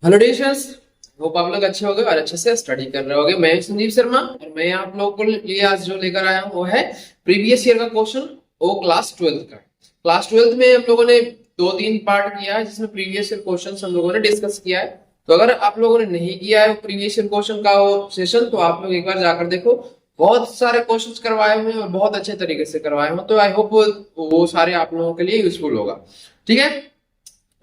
Hello dears, hope आप लोग अच्छे होंगे और अच्छे से स्टडी कर रहे होंगे। मैं संजीव शर्मा और मैं आप लोगों को लिए आज जो लेकर आया हूँ वो है प्रीवियस ईयर का क्वेश्चन वो क्लास ट्वेल्थ का। क्लास ट्वेल्थ में हम लोगों ने 2-3 पार्ट किया है जिसमें प्रीवियस ईयर क्वेश्चन हम लोगों ने डिस्कस किया है। तो अगर आप लोगों ने नहीं किया है प्रीवियस ईयर क्वेश्चन का वो सेशन तो आप लोग एक बार जाकर देखो। बहुत सारे क्वेश्चन करवाए हुए हैं और बहुत अच्छे तरीके से करवाए हुए, तो आई होप वो सारे आप लोगों के लिए यूजफुल होगा। ठीक है,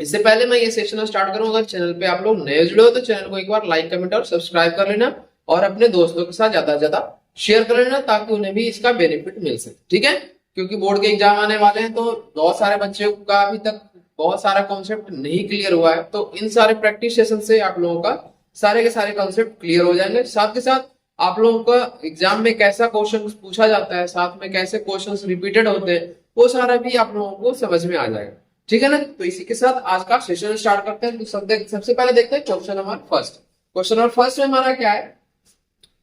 इससे पहले मैं ये सेशन स्टार्ट करूं, अगर चैनल पे आप लोग नए जुड़े हो तो चैनल को एक बार लाइक कमेंट और सब्सक्राइब कर लेना और अपने दोस्तों के साथ ज्यादा से ज्यादा शेयर कर लेना ताकि उन्हें भी इसका बेनिफिट मिल सके। ठीक है, क्योंकि बोर्ड के एग्जाम आने वाले हैं तो बहुत सारे बच्चों का अभी तक बहुत सारा कॉन्सेप्ट नहीं क्लियर हुआ है, तो इन सारे प्रैक्टिस सेशन से आप लोगों का सारे के सारे कॉन्सेप्ट क्लियर हो जाएंगे। साथ के साथ आप लोगों का एग्जाम में कैसा क्वेश्चन पूछा जाता है, साथ में कैसे क्वेश्चन रिपीटेड होते हैं, वो सारा भी आप लोगों को समझ में आ जाएगा। ठीक है ना, तो इसी के साथ आज का सेशन स्टार्ट करते हैं। तो सबसे पहले देखते हैं question number first. Question number first में हमारा क्या है,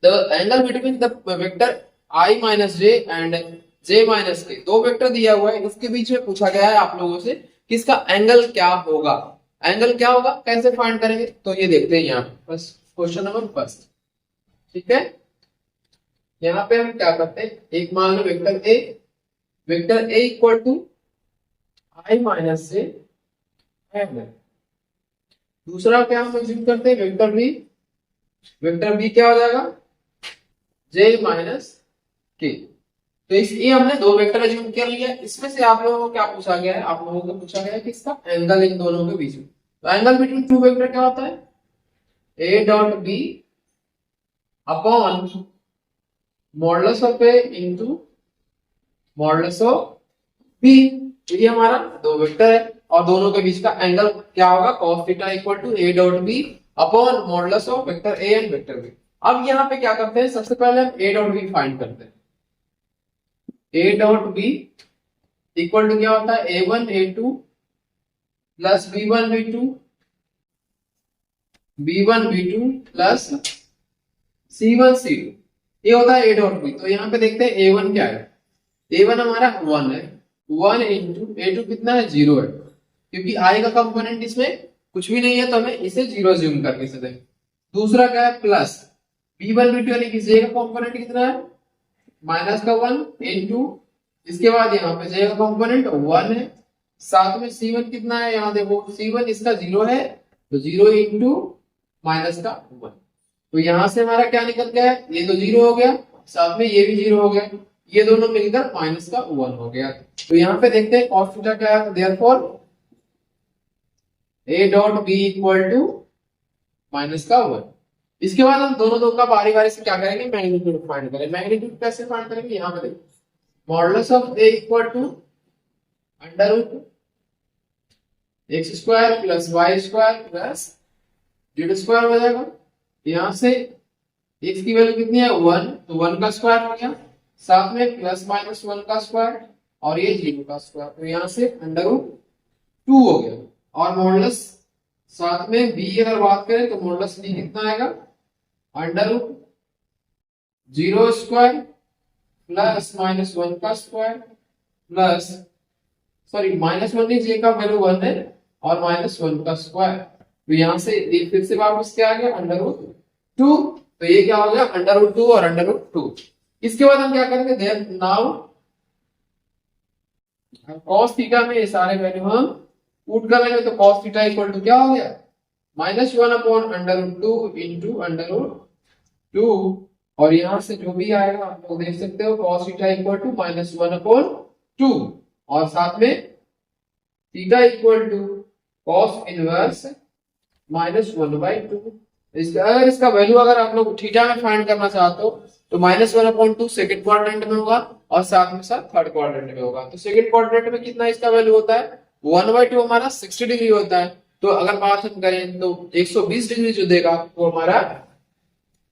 the angle between the vector i minus J and j minus के, दो वेक्टर दिया हुआ है, उसके बीच में पूछा गया है आप लोगों से कि इसका एंगल क्या होगा। एंगल क्या होगा, कैसे फाइंड करेंगे, तो ये देखते हैं यहाँ पे बस क्वेश्चन नंबर फर्स्ट। ठीक है, यहाँ पे हम क्या करते हैं, एक मान लो vector A equal to i minus से है। दूसरा क्या हम एज्यूम करते हैं, वेक्टर बी क्या हो जाएगा, j माइनस के। तो इस ये हमने दो वेक्टर एज्यूम कर लिया। इसमें से आप लोगों को क्या पूछा गया है, आप लोगों को पूछा गया है कि इसका एंगल इन दोनों के बीच में। तो एंगल बिटवीन टू वेक्टर क्या होता है, a dot B upon modulus of A into modulus of B. ये हमारा दो वेक्टर है और दोनों के बीच का एंगल क्या होगा, cos theta equal to a dot B upon modulus of vector a and vector b। अब यहाँ पे क्या करते हैं, सबसे पहले हम a डॉट b फाइंड करते हैं। a dot b equal to क्या होता है, a1 a2 plus b1 b2 b1 b2 plus c1 c2, ये होता है a डॉट b। तो यहाँ पे देखते हैं a1 क्या है, a1 हमारा 1 है, 1 इंटू a2 कितना है, 0 है, क्योंकि i का कंपोनेंट इसमें कुछ भी नहीं है तो हमें इसे 0 ज्यूम करके से देंगे। दूसरा क्या है, प्लस b1 b2 यानी कि j का कंपोनेंट कितना है, माइनस का 1 इंटू, इसके बाद यहाँ पे j का कंपोनेंट 1 है, साथ में c1 कितना है, यहाँ देखो c1 इसका 0 है, तो 0 इंटू माइनस का 1। तो यहां से हमारा क्या निकल गया है, ये तो 0 हो गया, साथ में ये भी 0 हो गया, ये दोनों मिलकर माइनस का 1 हो गया। तो यहाँ पे देखते हैं cos थीटा क्या है, therefore a dot b equal to minus का 1। इसके बाद हम दोनों का बारी बारी से क्या करेंगे, मैग्नीट्यूड फाइंड करेंगे। मैग्नीट्यूड कैसे फाइंड करेंगे, यहाँ पे देखो modulus of a equal to under root X square plus Y square plus Z square हो जाएगा। यहाँ से x की वैल्यू कितनी है, 1, तो 1 का स्क्वायर हो गया, साथ में प्लस माइनस 1 का स्क्वायर और ये 0 का स्क्वायर, तो यहाँ से अंडर रूट 2 हो गया। और मॉडुलस साथ में b अगर बात करें तो मॉडुलस b कितना आएगा, under root 0 square plus minus 1 का square plus sorry minus 1 j का वैल्यू 1 है और माइनस 1 का स्क्वायर, तो यहाँ से फिर से वापस क्या आ गया, अंडर रूट 2। तो ये क्या हो गया, अंडर रूट 2 और अंडर रूट 2। इसके बाद हम क्या करेंगे, देयर नाउ cos थीटा में ये सारे वैल्यू हम पुट कर लेंगे। तो cos थीटा इक्वल टू क्या हो गया, minus 1 upon under root 2 into under root 2, और यहां से जो भी आएगा आप लोग देख सकते हो, cos theta equal to minus 1 upon 2 और साथ में theta equal to cos inverse minus 1/2। अगर इसका वैल्यू अगर आप लोग थीटा में फाइंड करना चाहते हो तो माइनस 1/2 सेकंड क्वाड्रेंट में होगा और साथ में साथ थर्ड क्वाड्रेंट में होगा। तो सेकंड क्वाड्रेंट में कितना इसका वैल्यू होता है, 1/2 हमारा 60 डिग्री होता है। तो अगर बात हम करें तो 120 डिग्री जो देगा वो हमारा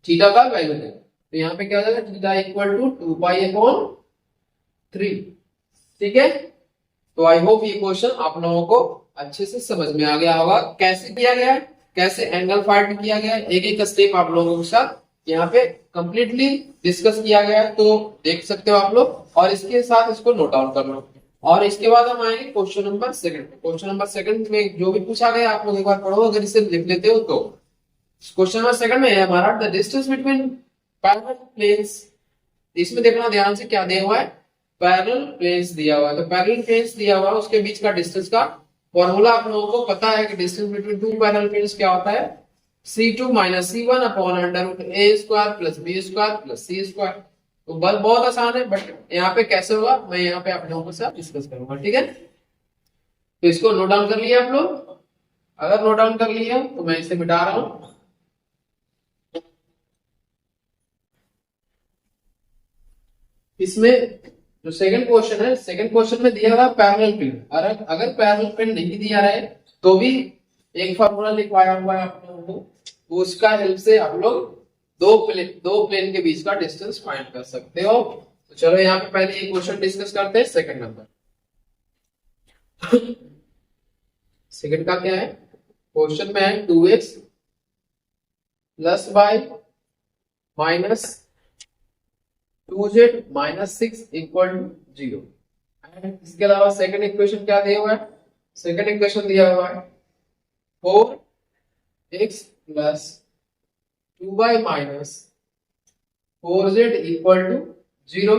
थीटा का वैल्यू है। तो यहाँ पे क्या हो जाएगा, थीटा इक्वल टू 2π/3। ठीक है, तो आई होप ये क्वेश्चन आप लोगों को अच्छे से समझ में आ गया होगा, कैसे किया गया है, कैसे एंगल फाइंड किया गया है, एक एक स्टेप आप लोगों के साथ यहाँ पे कंप्लीटली डिस्कस किया गया है। तो देख सकते हो आप लोग और इसके साथ इसको नोट डाउन कर लो। और इसके बाद हम आएंगे question number second. Question number second में जो भी पूछा गया आप लोग एक बार पढ़ो, अगर इसे लिख लेते हो तो। क्वेश्चन नंबर सेकंड में है हमारा the distance between parallel planes. इसमें देखना ध्यान से क्या दिया हुआ है, पैरेलल प्लेन्स दिया हुआ है। तो पैरेलल प्लेन्स दिया हुआ है, उसके बीच का डिस्टेंस का फॉर्मूला आप लोगों को पता है कि distance between two parallel planes क्या होता है, C2 minus C1 upon under root A square plus B square plus C square. तो बस बहुत आसान है, बट यहाँ पे कैसे होगा मैं यहाँ पे आप लोगों के साथ डिस्कस करूंगा, ठीक है। तो इसको नोट डाउन कर लिया आप लोग, अगर नोट डाउन कर लिया तो मैं इसे मिटा रहा हूं। इसमें जो सेकंड क्वेश्चन है, सेकंड क्वेश्चन में दिया हुआ पैरेलल प्लेन। अगर पैरेलल प्लेन नहीं दिया रहे तो भी एक फॉर्मूला लिखवाया हुआ है आप लोगों को, उसका हेल्प से आप लोग दो प्लेन के बीच का डिस्टेंस फाइंड कर सकते हो। तो चलो यहाँ पे पहले ये क्वेश्चन डिस्कस करते हैं, सेकंड नंबर। सेकंड का क्या है, क्वेश्चन में है 2x plus Y minus 2z minus 6 equal to 0। इसके अलावा सेकंड इक्वेशन क्या दिया हुआ है, सेकंड इक्वेशन दिया हुआ है 4x plus 2y minus 4z equal to 0।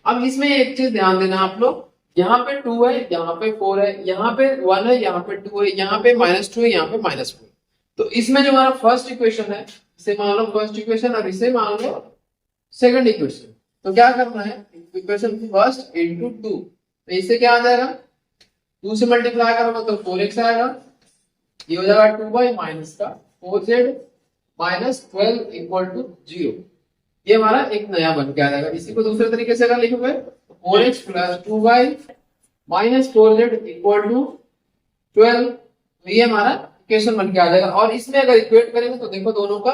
अब इसमें एक चीज ध्यान देना आप लोग, यहाँ पे 2 है, यहाँ पे 4 है, यहाँ पे 1 है, यहाँ पे 2 है, यहाँ पे -2 है, यहाँ पे -4। तो इसमें जो हमारा फर्स्ट इक्वेशन है, इसे मान लो फर्स्ट इक्वेशन और इसे मान लो सेकंड इक्वेशन। तो क्या करना है, इक्वेशन फर्स्ट इंटू 2, तो इससे क्या आ जाएगा, 2 से मल्टीप्लाई करोगे तो 4x आएगा, ये हो जाएगा 2y माइनस का 4z माइनस 12 इक्वल टू 0। ये हमारा एक नया बन के आ जाएगा। इसी को दूसरे तरीके से अगर लिखोगे 4x plus 2y minus 4z equal to 12, तो ये हमारा इक्वेशन बन के आ जाएगा। और इसमें अगर इक्वेट करेंगे तो देखो दोनों का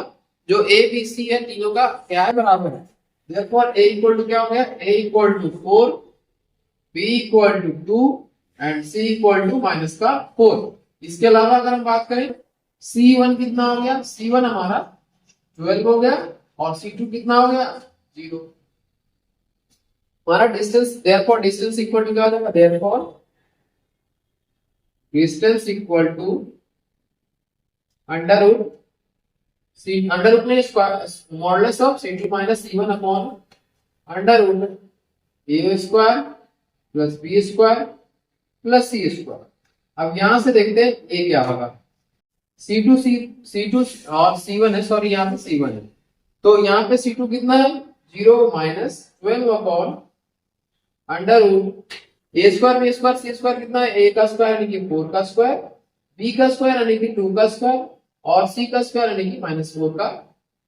जो a b c है तीनों का क्या है, बराबर है। therefore a इक्वल टू क्या हो गया, a equal to 4, b equal to 2 and c equal to minus का 4। इसके अलावा अगर हम बात करें C1 कितना हो गया, C1 हमारा 12 हो गया और C2 कितना हो गया 0। हमारा distance, therefore distance equal to क्या हो जाएगा, therefore distance equal to under root में modulus of C2 minus C1 upon under root a square plus b square plus c square. अब यहां से देखते हैं ये क्या होगा, C2 और C1 है, सॉरी यहाँ पे C1 है, तो यहाँ पे C2 कितना है 0 minus 12 upon under root a square b square c square कितना है, a का स्क्वायर यानी कि 4 का स्क्वायर, b का स्क्वायर यानी कि 2 का स्क्वायर और c का स्क्वायर यानी कि -4 का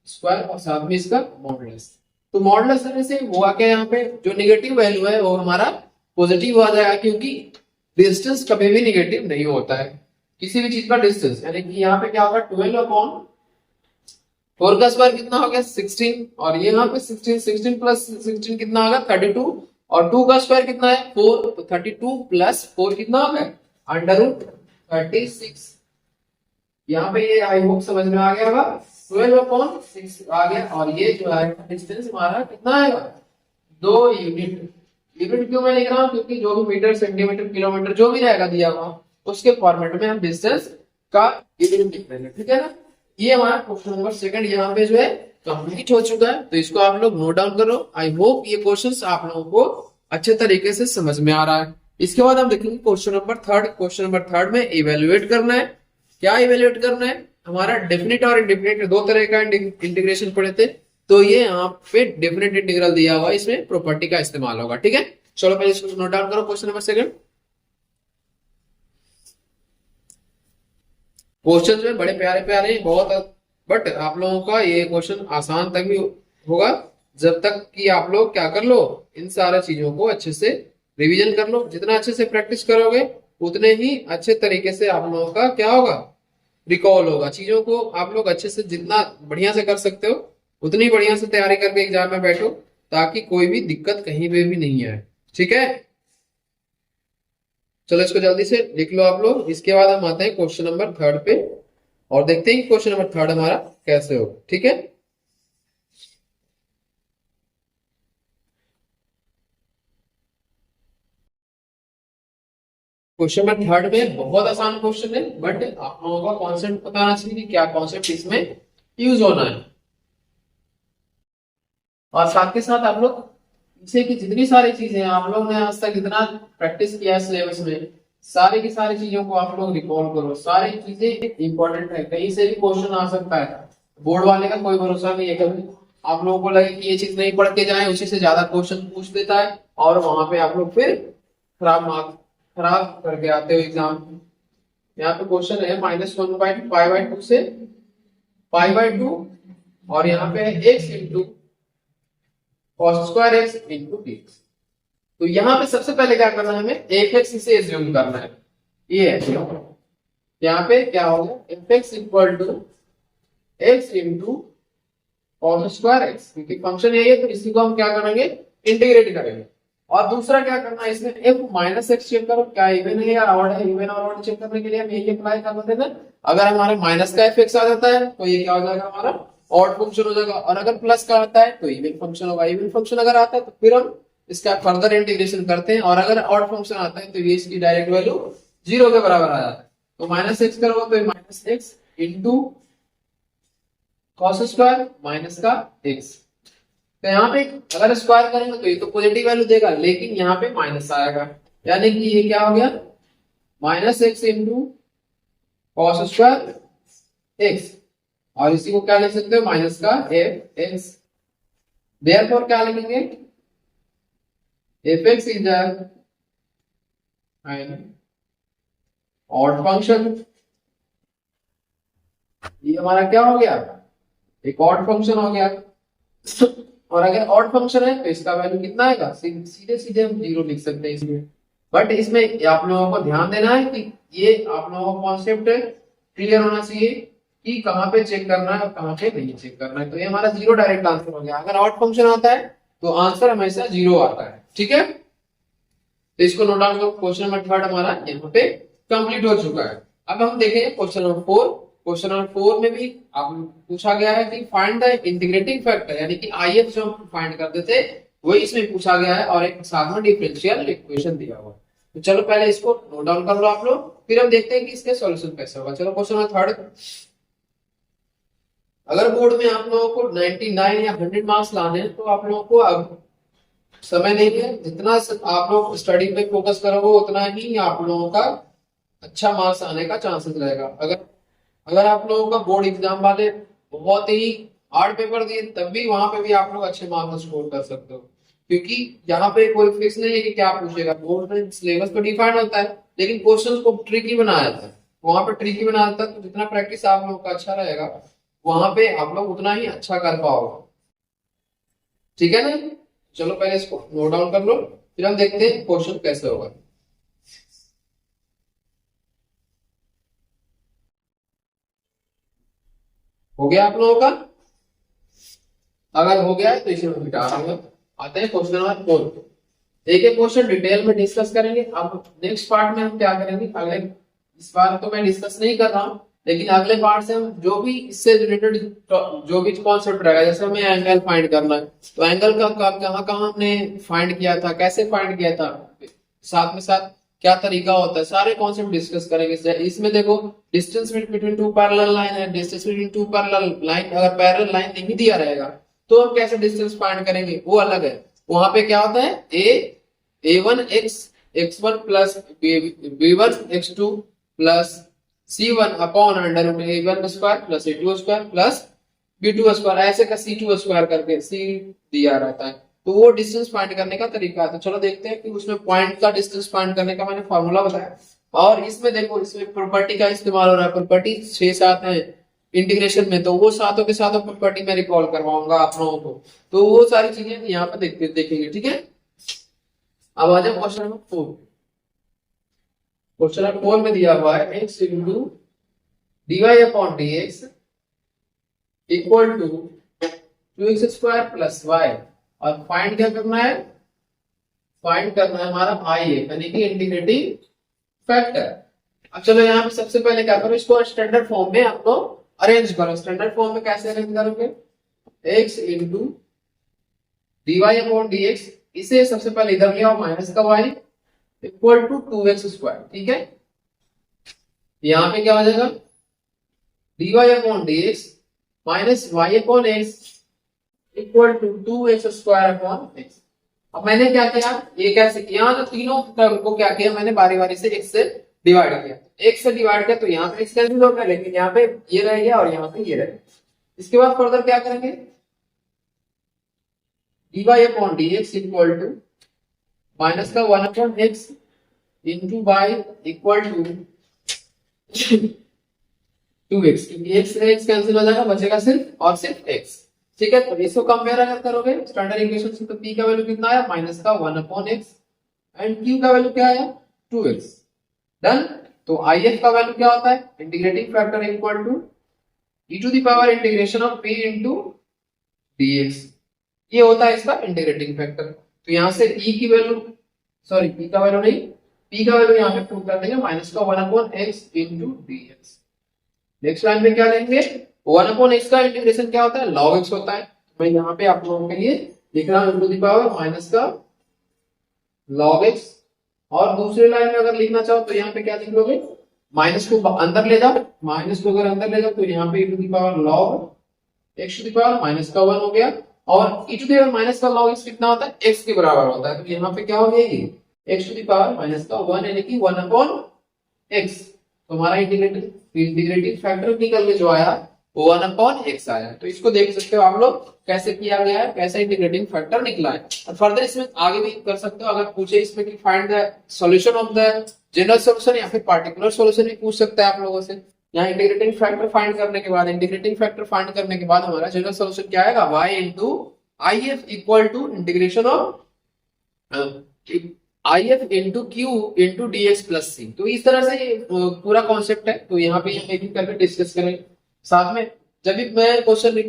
स्क्वायर और साथ में इसका मॉडुलस। तो मॉडुलस करने से हुआ क्या, यहाँ पे जो नेगेटिव वैल्यू है वो हमारा पॉजिटिव आ जाएगा, क्योंकि डिस्टेंस कभी भी नेगेटिव नहीं होता है किसी भी चीज का डिस्टेंस। यानी कि यहाँ पे क्या होगा 12 अपॉन 4 का स्क्वायर कितना हो गया 16, और ये यहाँ पे 16 प्लस 16 कितना होगा 32, और 2 का स्क्वायर कितना है 4, तो 32 प्लस 4 कितना हो गया अंडर रूट 36। यहाँ पे ये आई होप समझ में आ गया होगा, 12 अपॉन 6 आ गया, और ये जो है डिस्टेंस हमारा कितना आएगा 2 यूनिट। यूनिट क्यों मैं लिख रहा हूँ, क्योंकि जो भी मीटर सेंटीमीटर किलोमीटर जो भी रहेगा दिया हुआ उसके फॉर्मेट में हम डिस्टेंस का यूनिट लिख रहे हैं, ठीक है ना। ये हमारा क्वेश्चन नंबर सेकंड यहाँ पे जो है कंप्लीट हो चुका है, तो इसको आप लोग नोट डाउन करो। आई होप ये क्वेश्चंस आप लोगों को अच्छे तरीके से समझ में आ रहा है। इसके बाद हम देखेंगे question number third. Question number third में इवेल्युएट करना है। क्या इवेल्युएट करना है, हमारा डेफिनेट और इंडेफिनेट दो तरह का इंटीग्रेशन पढ़े थे, तो ये यहाँ पे डेफिनेट इंटीग्रल दिया हुआ है, इसमें प्रॉपर्टी का इस्तेमाल होगा, ठीक है। चलो पहले इसको नोट डाउन करो। क्वेश्चन नंबर सेकंड, क्वेश्चन में बड़े प्यारे प्यारे बहुत, बट आप लोगों का ये क्वेश्चन आसान तक भी होगा जब तक कि आप लोग क्या कर लो, इन सारे चीजों को अच्छे से रिवीजन कर लो। जितना अच्छे से प्रैक्टिस करोगे उतने ही अच्छे तरीके से आप लोगों का क्या होगा, रिकॉल होगा। चीजों को आप लोग अच्छे से जितना बढ़िया से कर सकते हो उतनी बढ़िया से तैयारी करके एग्जाम में बैठो, ताकि कोई भी दिक्कत कहीं पे भी नहीं आए, ठीक है। चलो इसको जल्दी से लिख लो आप लोग। इसके बाद हम आते हैं क्वेश्चन नंबर थर्ड पे और देखते हैं क्वेश्चन नंबर थर्ड हमारा कैसे होगा, ठीक है। क्वेश्चन में थर्ड में बहुत आसान क्वेश्चन है, बट आप लोगों का कॉन्सेप्ट पता होना चाहिए कि क्या कॉन्सेप्ट इसमें यूज होना है। और साथ के साथ आप लोग पीछे की जितनी सारी चीजें हैं आप लोग ने आज तक इतना प्रैक्टिस किया है सिलेबस में, सारी की सारी चीजों को आप लोग रिकॉल करो। सारी चीजें इंपॉर्टेंट है, कहीं से भी क्वेश्चन आ सकता है। बोर्ड वाले का कोई भरोसा नहीं है, कभी आप लोगों को लगे कि ये चीज नहीं पढ़ के जाए, उसी से ज्यादा क्वेश्चन पूछ देता है और वहां पे आप लोग फिर खराब मार्क्स खराब करके आते हो एग्जाम। यहाँ पे क्वेश्चन है -1/5/2 से π/2 और यहाँ पे है x into cos² x into dx। तो यहाँ पे सबसे पहले क्या करना है, हमें f(x) इसे एज्यूम करना है। ये है यहाँ पे क्या होगा, f(x) equal to x into cos² x, क्योंकि फंक्शन यही है तो इसी को हम क्या करेंगे, इंटीग्रेट करेंगे। और दूसरा क्या करना है, इसमें f-x चेक करो क्या इवन है या ऑड है। इवन और ऑड चेक करने के लिए हम यही अप्लाई कर देते हैं। अगर हमारे माइनस का f(x) आ जाता है तो ये क्या हो जाएगा, हमारा ऑड फंक्शन हो जाएगा। और अगर प्लस का आता है तो इवन फंक्शन होगा। इवन फंक्शन अगर आता है तो फिर हम इसका फर्दर इंटीग्रेशन करते हैं। और अगर ऑड फंक्शन आता है तो ये इसकी डायरेक्ट वैल्यू 0 के बराबर आ जाता है। तो -x करोगे तो -x इंटू cos² माइनस का x। तो यहाँ पे अगर स्क्वायर करेंगे तो ये तो पॉजिटिव वैल्यू देगा, लेकिन यहाँ पे माइनस आएगा, यानी कि ये क्या हो गया, -x इंटू cos² x। और इसी को क्या लिख सकते हो, माइनस का f(x). देयरफॉर क्या लिखेंगे, f(x) is an odd function. ये हमारा क्या हो गया, एक ऑड फंक्शन हो गया। और अगर ऑड फंक्शन है तो इसका वैल्यू कितना आएगा, सीधे सीधे हम 0 लिख सकते हैं इसमें। बट इसमें आप लोगों को ध्यान देना है कि ये आप लोगों को कॉन्सेप्ट क्लियर होना चाहिए कि कहाँ पे चेक करना है और कहाँ पे नहीं चेक करना है। तो ये हमारा 0 डायरेक्ट आंसर हो गया। अगर ऑड फंक्शन आता है तो आंसर हमेशा 0 आता है, ठीक है। तो इसको नोट डाउन करो। क्वेश्चन नंबर 3 हमारा यहाँ पे कंप्लीट हो चुका है। अब हम देखेंगे क्वेश्चन नंबर 4। क्वेश्चन नंबर 4 में भी आप पूछा गया है कि फाइंड द इंटीग्रेटिंग फैक्टर, यानी कि IF जो हम फाइंड करते थे वही इसमें पूछा गया है और एक साथ में डिफरेंशियल इक्वेशन दिया हुआ है। तो चलो पहले इसको नोट डाउन कर लो आप लोग, फिर हम देखते हैं कि इसके सॉल्यूशन कैसे होगा। चलो क्वेश्चन नंबर 3। अगर बोर्ड में आप लोगों को 99 या 100 मार्क्स लाने हैं तो आप लोगों को अब समय नहीं है, जितना आप लोग स्टडी पे फोकस करोगे उतना ही आप लोगों का अच्छा मार्क्स आने का चांसेस रहेगा। अगर आप लोगों का बोर्ड एग्जाम वाले बहुत ही हार्ड पेपर दिए तब भी वहां पे भी आप लोग अच्छे मार्क्स स्कोर कर सकते हो, क्योंकि यहाँ पे कोई फिक्स नहीं है कि क्या पूछेगा। बोर्ड में सिलेबस तो डिफाइंड होता है लेकिन क्वेश्चंस को ट्रिकी बनाया जाता है। वहां पे ट्रिकी बनाया जाता है तो जितना प्रैक्टिस आप लोगों का अच्छा रहेगा वहां पे आप लोग उतना ही अच्छा कर पाओगे, ठीक है ना। चलो पहले इसको नोट डाउन कर लो, फिर हम देखते हैं क्वेश्चन कैसे होगा। हो गया आप लोगों का? अगर हो गया है तो इसे मैं मिटा रहा हूं। आते हैं क्वेश्चन नंबर 4। एक एक क्वेश्चन डिटेल में डिस्कस करेंगे। अब नेक्स्ट पार्ट में हम क्या करेंगे, अगले इस बार तो मैं डिस्कस नहीं कर रहा हूं, लेकिन अगले पार्ट से हम जो भी इससे रिलेटेड जो भी कॉन्सेप्ट रहेगा, जैसे हमें एंगल फाइंड करना है तो एंगल का कहाँ कहाँ हमने फाइंड किया था, कैसे फाइंड किया था, साथ में साथ क्या तरीका होता है, सारे कॉन्सेप्ट डिस्कस करेंगे। इसमें देखो distance between two parallel line है, distance between two parallel line, अगर पैरेलल लाइन नहीं दिया रहेगा तो हम कैसे डिस्टेंस फाइंड करेंगे वो अलग है। वहां पे क्या होता है, a1 x1 plus b1 x2 plus c1 upon under root a1 square plus a2 square plus b2 square, ऐसे का c2 स्क्वायर करके c दिया रहता है। तो वो डिस्टेंस फाइंड करने का तरीका है। तो चलो देखते हैं कि उसमें पॉइंट का डिस्टेंस फाइंड करने का मैंने फॉर्मूला बताया। और इसमें देखो इसमें प्रॉपर्टी का इस्तेमाल हो रहा है। प्रॉपर्टी 6-7 है इंटीग्रेशन में, तो वो सातों के सातों प्रॉपर्टी में रिकॉल करवाऊंगा आप लोगों को। तो वो सारी चीजें यहाँ पे देखेंगे, ठीक है। अब आ जाओ क्वेश्चन नंबर 4। क्वेश्चन नंबर 4 में दिया हुआ है x into dy upon dx equal to 2x square plus y। और फाइंड क्या करना है, फाइंड करना है हमारा IF यानी कि इंटीग्रेटिंग फैक्टर। अब चलो यहाँ पे सबसे पहले क्या करो, इसको स्टैंडर्ड फॉर्म में आप लोग अरेंज करो। स्टैंडर्ड फॉर्म में कैसे अरेंज करोगे, x into dy upon dx, इसे सबसे पहले इधर ले आओ माइनस का y इक्वल टू 2x²। ठीक है, यहाँ पे क्या हो जाएगा, dy/dx minus y/x equal to 2x²/x। अब मैंने क्या किया, ये कैसे किया, यहाँ तो तीनों टर्म को क्या किया मैंने, बारी बारी से x से डिवाइड किया। x से डिवाइड किया तो यहाँ पे x कैंसिल हो गया, लेकिन यहाँ पे ये रह गया और यहाँ पे ये रह गया। इसके बाद फर्दर क्या करेंगे, dy/dx इक्वल टू माइनस का 1/x into by equal to 2x, क्योंकि x से x कैंसिल हो जाएगा, बचेगा सिर्फ और सिर्फ x। ठीक है, तो इसको कंपेयर अगर करोगे स्टैंडर्ड इक्वेशन से, तो p का वैल्यू कितना आया, माइनस का 1/x एंड q का वैल्यू क्या आया, 2x। डन। तो if का वैल्यू क्या होता है, integrating factor equal to e to the power integration of p into dx, ये होता है इसका इंटीग्रेटिंग फैक्टर। तो यहां से e की वैल्यू, सॉरी p का वैल्यू नहीं, p का वैल्यू यहां पे पुट कर देंगे, माइनस का 1/x into dx। Next line में क्या लेंगे, 1/x का इंटीग्रेशन क्या होता है, log x होता है। मैं यहाँ पे आप लोगों के लिए लिख रहा हूँ टू द पावर माइनस का log x, और दूसरी लाइन में अगर लिखना चाहो तो यहाँ पे क्या लिख लोगे, माइनस को अंदर ले जाओ, माइनस को अगर अंदर ले जाओ तो यहाँ पे to the power log x to the power minus का 1 हो गया, और e to the power minus का log x कितना होता है, x के बराबर होता है। तो यहाँ पे क्या हो गया, ये x to the power minus का 1 यानी कि 1/x। तो हमारा इंटीग्रेटिंग फैक्टर निकल के जो आया वो 1/x आया। तो इसको देख सकते हो आप लोग कैसे किया गया है, कैसे इंटीग्रेटिंग फैक्टर निकला है। और फर्दर इसमें आगे भी कर सकते हो, अगर पूछे इसमें कि find the solution of the general solution या फिर पार्टिकुलर सॉल्यूशन भी पूछ सकता है आप लोगों से। यहाँ इंटीग्रेटिंग फैक्टर फाइंड करने के बाद, हमारा जनरल सॉल्यूशन क्या आएगा, y into if equal to integration of if into Q into dx plus C. तो इस तरह से ये पूरा कॉन्सेप्ट है। तो यहाँ पे हम एक एक करके डिस्कस करेंगे साथ में। जब भी मैं क्वेश्चन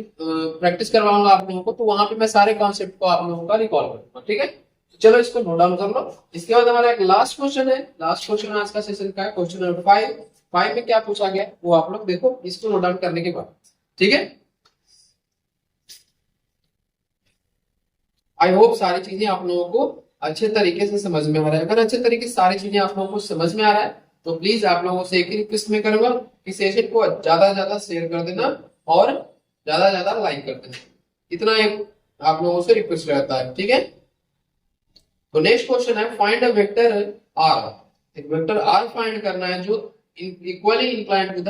प्रैक्टिस करवाऊंगा आप लोगों को, तो वहां पे मैं सारे कॉन्सेप्ट को आप लोगों का रिकॉल करूंगा। ठीक है, तो चलो इसको नोट डाउन कर लो। इसके बाद हमारा एक लास्ट क्वेश्चन है, लास्ट क्वेश्चन आज का सेशन का है, क्वेश्चन नंबर 5 में क्या पूछा गया वो आप लोग देखो, इसको नोट डाउन करने के बाद। ठीक है, आई होप सारी चीजें आप लोगों को अच्छे तरीके से समझ में आ रहा है। अगर अच्छे तरीके से सारी चीजें आप लोगों को समझ में आ रहा है तो प्लीज आप लोगों से एक ही रिक्वेस्ट में करूंगा कि सेशन को ज्यादा से ज्यादा शेयर कर देना और ज्यादा से ज्यादा लाइक कर देना, इतना एक आप लोगों से रिक्वेस्ट रहता है। ठीक है, तो नेक्स्ट क्वेश्चन है, फाइंड अ वेक्टर r। एक वेक्टर r फाइंड करना है जो equally inclined to the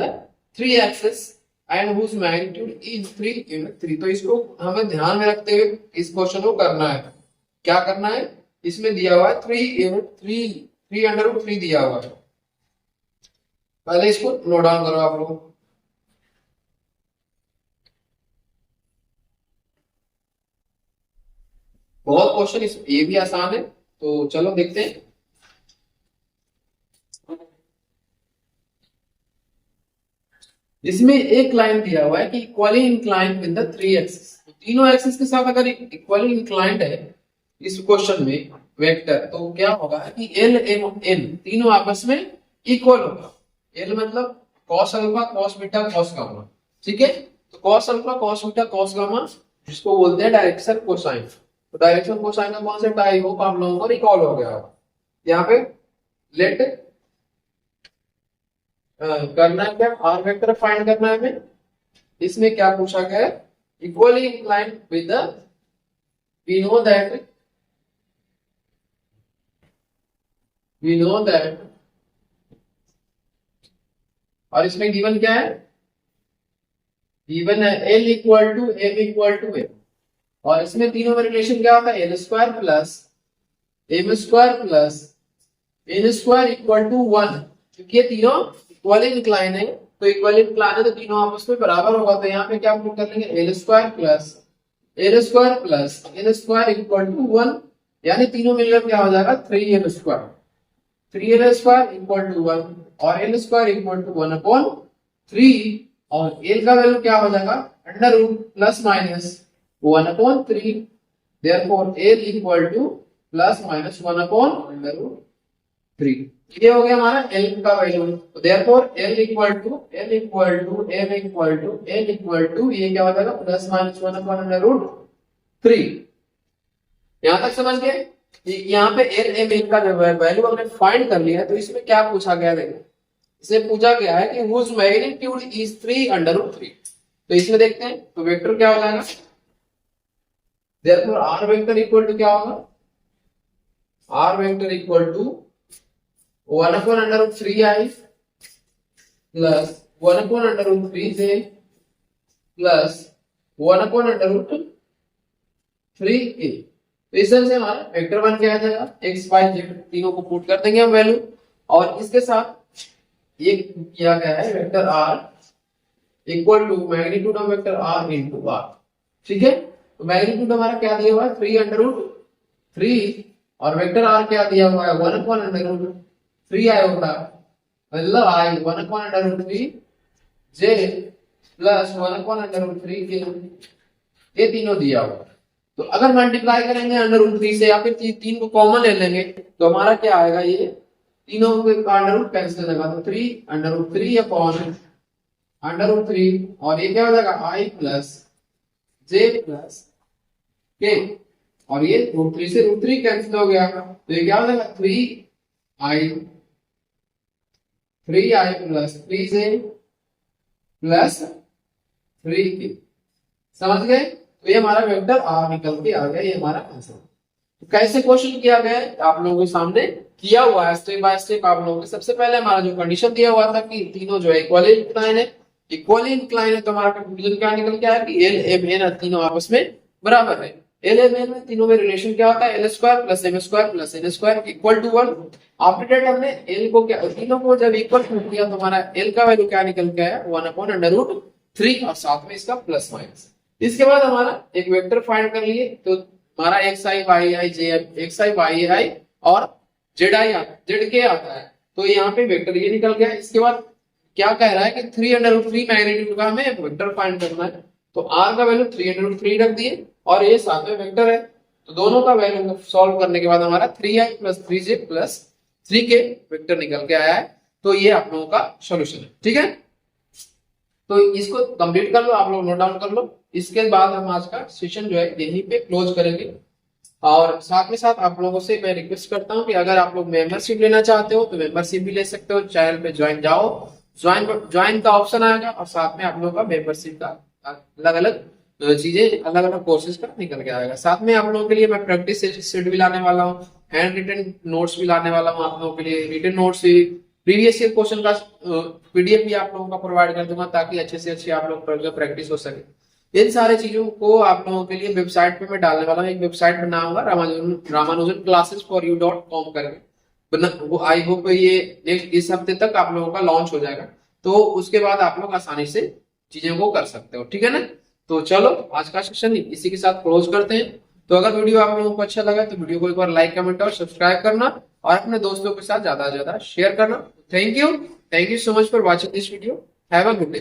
3 axis and whose magnitude is 3 unit 3। तो इसको हमें ध्यान में रखते हुए इस क्वेश्चन को करना है। क्या करना है, इसमें दिया हुआ है 3 यूनिट 3 दिया हुआ है। पहले इसको नोट डाउन करो आप लोग। बहुत क्वेश्चन ये भी आसान है, तो चलो देखते हैं। इसमें एक लाइन दिया हुआ है कि equally inclined with the 3 axis. तीनों एक्सिस के साथ अगर इक्वली इंक्लाइंड है इस क्वेश्चन में वेक्टर, तो क्या होगा कि L एवं N तीनों आपस में इक्वल होगा। L मतलब cos alpha cos beta cos gamma. ठीक है, तो cos alpha cos beta cos gamma जिसको बोलते हैं डायरेक्शन कोसाइन। तो डायरेक्शन कोसाइन का कॉन्सेप्ट आई होप आप लोगों को रिकॉल हो गया होगा। यहाँ पे लेट करना है क्या, आर वेक्टर फाइंड करना है हमें। इसमें क्या पूछा गया है, equally inclined with the, we know that और इसमें गिवन क्या है, गिवन है L equal to M equal to A, और इसमें तीनों में रिलेशन क्या होता है, L square plus M square plus N square equal to 1। क्योंकि ये तीनों इक्वली इंक्लाइन है, तो इक्वली इंक्लाइन है तो तीनों आपस में बराबर होगा। तो यहाँ पे क्या प्रूव कर लेंगे, L square plus N square equal to 1, यानी तीनों मिलकर क्या हो जाएगा 3N स्क्वायर इक्वल टू 1 और L स्क्वायर इक्वल टू 1/3, और L का वैल्यू क्या हो जाएगा under root plus minus 1/3। Therefore L equal to plus minus 1/√3। ये हो गया हमारा L का वैल्यू। तो therefore L equal to M equal to ये क्या हो जाएगा प्लस माइनस 1/√3। यहां तक समझ गए। यहाँ पे एल एम एन का जो वैल्यू हमने फाइंड कर लिया है, तो इसमें क्या पूछा गया देखो, इससे पूछा गया है कि हुज मैग्नीट्यूड इज 3/3। तो इसमें देखते हैं, तो वेक्टर क्या हो जाएगा, therefore R vector equal to क्या होगा, R vector equal to 1/3i plus 1/3j plus 1/3a। तो इस तरह से हमारा वेक्टर बन के आ जाएगा, एक्स वाई जेड तीनों को पुट कर देंगे हम वैल्यू, और इसके साथ ये किया गया है vector R equal to magnitude of vector R into R. ठीक है, तो मैग्नीट्यूड हमारा क्या दिया हुआ है 3/3, और वेक्टर आर क्या दिया हुआ है 1/3 आई होता है, मतलब आई 1/3 जे प्लस 1/3 के, ये तीनों दिया हुआ है। तो अगर मल्टीप्लाई करेंगे √3 से या फिर तीन को कॉमन ले लेंगे तो हमारा क्या आएगा, ये तीनों का अंडर रूट कैंसिल हो जाएगा, तो 3/3 अपॉन √3, और ये क्या हो जाएगा i प्लस जे प्लस के, और ये √3 से √3 कैंसिल हो गया, तो ये क्या हो जाएगा 3i plus 3j plus 3k। समझ गए, तो ये हमारा वेक्टर आर निकल के आ गया, ये हमारा आंसर। तो कैसे क्वेश्चन किया गया है आप लोगों के सामने किया हुआ है, स्टेप बाय स्टेप आप लोगों के। सबसे पहले हमारा जो कंडीशन दिया हुआ था कि तीनों जो है इक्वली इंक्लाइन है, तो हमारा कंक्लूजन क्या निकल के आया कि एल एम एन तीनों आपस में बराबर है। एल एम एन में तीनों में रिलेशन क्या होता है, L² plus M² plus N² equal to 1। After that हमने एल को क्या, तीनों को जब इक्वल किया तो हमारा एल का वैल्यू क्या निकल के आया 1/√3, और साथ में इसका प्लस माइनस। इसके बाद हमारा एक वेक्टर फाइंड कर लिए, तो हमारा xi yi j xi yi और zi zk आता है, तो यहाँ पे वेक्टर ये निकल गया। इसके बाद क्या कह रहा है कि 3/3 मैग्नीट्यूड का हमें वेक्टर फाइंड करना है, तो r का वैल्यू 3/3 रख दिए, और ये साथ में वेक्टर है, तो दोनों का वैल्यू सॉल्व करने के बाद हमारा 3i plus 3j plus 3k vector निकल के आया है। तो ये आप लोगों का सॉल्यूशन है। ठीक है, तो इसको कंप्लीट कर लो, आप लोग नोट डाउन कर लो। इसके बाद हम आज का सेशन जो है यहीं पे क्लोज करेंगे, और साथ में साथ आप लोगों से मैं रिक्वेस्ट करता हूं कि अगर आप लोग मेंबरशिप लेना चाहते हो तो मेंबरशिप भी ले सकते हो। चैनल पे ज्वाइन जाओ, ज्वाइन का ऑप्शन आएगा, और साथ में आप लोगों का मेंबरशिप का अलग अलग चीजें, अलग अलग कोर्सेज का निकल के आएगा। साथ में आप लोगों के लिए मैं प्रैक्टिस सेट भी लाने वाला हूँ, हैंड रिटन नोट्स भी लाने वाला हूँ आप लोगों के लिए, रिटन नोट्स भी, प्रीवियस ईयर क्वेश्चन का पीडीएफ भी आप लोगों का प्रोवाइड कर दूंगा, ताकि अच्छे से अच्छे आप लोग प्रैक्टिस हो सके। इन सारे चीजों को आप लोगों के लिए वेबसाइट पे मैं डालने वाला हूँ। एक वेबसाइट का नाम होगा रामानुजन क्लासेस फॉर you.com करके, वो आई होप ये नेक्स्ट इस हफ्ते तक आप लोगों का लॉन्च हो जाएगा, तो उसके बाद आप लोग आसानी से चीजों को कर सकते हो। ठीक है ना, तो चलो आज का सेशन इसी के साथ क्लोज करते हैं। तो अगर वीडियो आप लोगों को अच्छा लगा तो वीडियो को एक बार लाइक कमेंट और सब्सक्राइब करना, और अपने दोस्तों के साथ ज्यादा से ज्यादा शेयर करना। Thank you so much for watching this video. Have a good day.